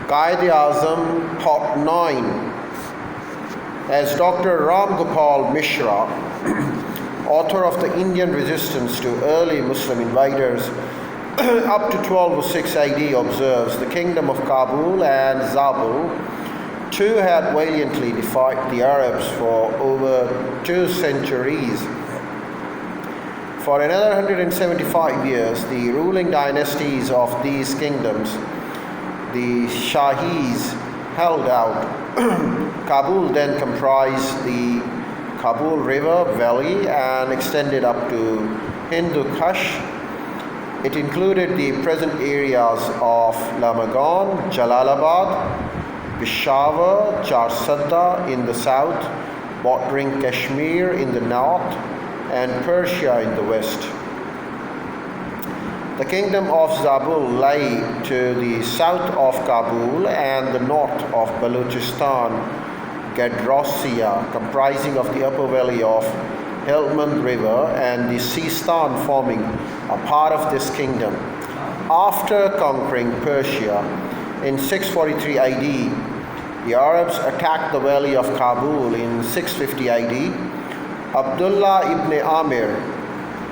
Quaid Azam, Part 9. As Dr. Ram Gopal Mishra, author of the Indian resistance to early Muslim invaders up to 1206 AD, observes, the kingdom of Kabul and Zabul too had valiantly defied the Arabs for over 2 centuries. For another 175 years, the ruling dynasties of these kingdoms, the Shahis, held out. Kabul then comprised the Kabul River Valley and extended up to Hindu Kush. It included the present areas of Lamagan, Jalalabad, Peshawar, Charsadda in the south, bordering Kashmir in the north, and Persia in the west. The kingdom of Zabul lay to the south of Kabul and the north of Balochistan, Gadrosia, comprising of the upper valley of Helmand River and the Sistan forming a part of this kingdom. After conquering Persia in 643 AD, the Arabs attacked the valley of Kabul in 650 AD. Abdullah ibn Amir,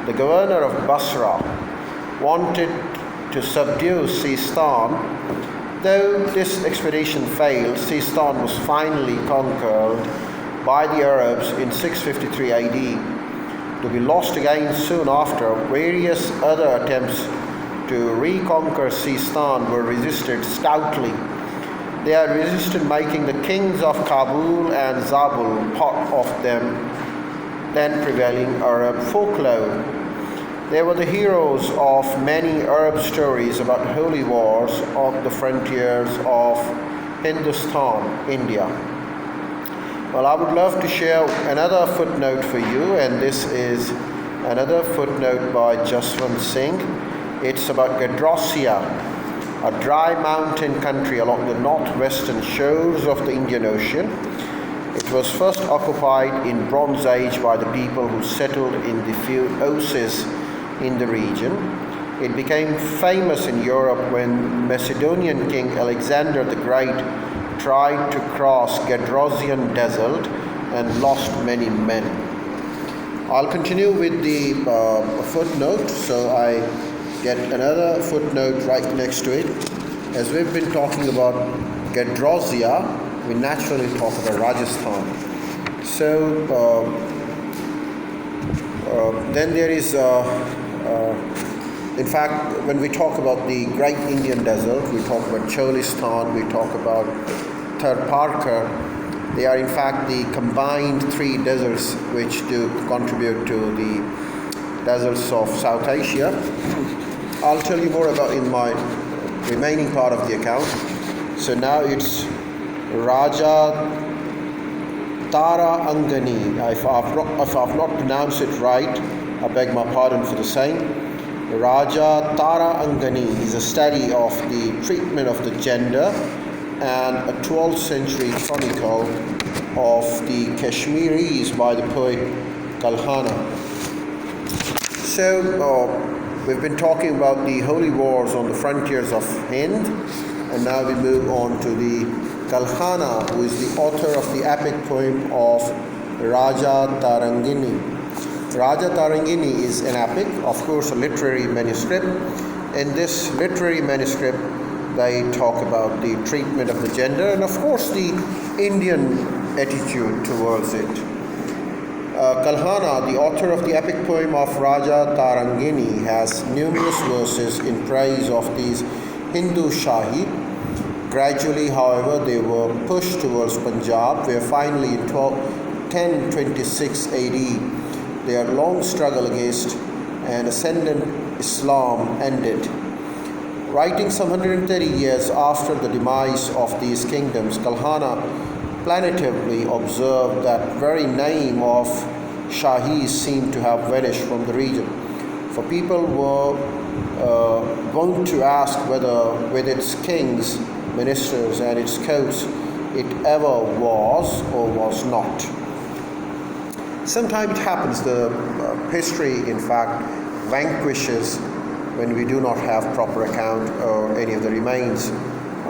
the governor of Basra, wanted to subdue Sistan. Though this expedition failed, Sistan was finally conquered by the Arabs in 653 AD, to be lost again soon after. Various other attempts to reconquer Sistan were resisted stoutly. They had resisted, making the kings of Kabul and Zabul part of them then prevailing Arab folklore. They were the heroes of many Arab stories about holy wars on the frontiers of Hindustan, India. Well, I would love to share another footnote for you, and this is another footnote by Jaswant Singh. It's about Gadrosia, a dry mountain country along the northwestern shores of the Indian Ocean. It was first occupied in Bronze Age by the people who settled in the few oases in the region. It became famous in Europe when Macedonian king Alexander the Great tried to cross Gadrosian Desert and lost many men. I'll continue with the footnote, so I get another footnote right next to it. As we've been talking about Gadrosia, we naturally talk about Rajasthan. So then there is, in fact, when we talk about the Great Indian Desert, we talk about Cholistan, we talk about Tharparkar. They are in fact the combined 3 deserts which do contribute to the deserts of South Asia. I'll tell you more about in my remaining part of the account. So now it's Raja Tara Angani. If I've not pronounced it right, I beg my pardon for the same. Raja Tara Angani is a study of the treatment of the gender and a 12th century chronicle of the Kashmiris by the poet Kalhana. So we've been talking about the holy wars on the frontiers of Hind, and now we move on to the Kalhana, who is the author of the epic poem of Raja Tarangini. Raja Tarangini is an epic, of course a literary manuscript. In this literary manuscript, they talk about the treatment of the gender and of course the Indian attitude towards it. Kalhana, the author of the epic poem of Raja Tarangini, has numerous verses in praise of these Hindu Shahi. Gradually, however, they were pushed towards Punjab, where finally in 1026 AD, their long struggle against an ascendant Islam ended. Writing some 130 years after the demise of these kingdoms, Kalhana plaintively observed that very name of Shahis seemed to have vanished from the region. For people were wont to ask whether with its kings, ministers and its courts it ever was or was not. Sometimes it happens, the history in fact vanquishes when we do not have proper account or any of the remains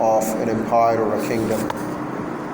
of an empire or a kingdom.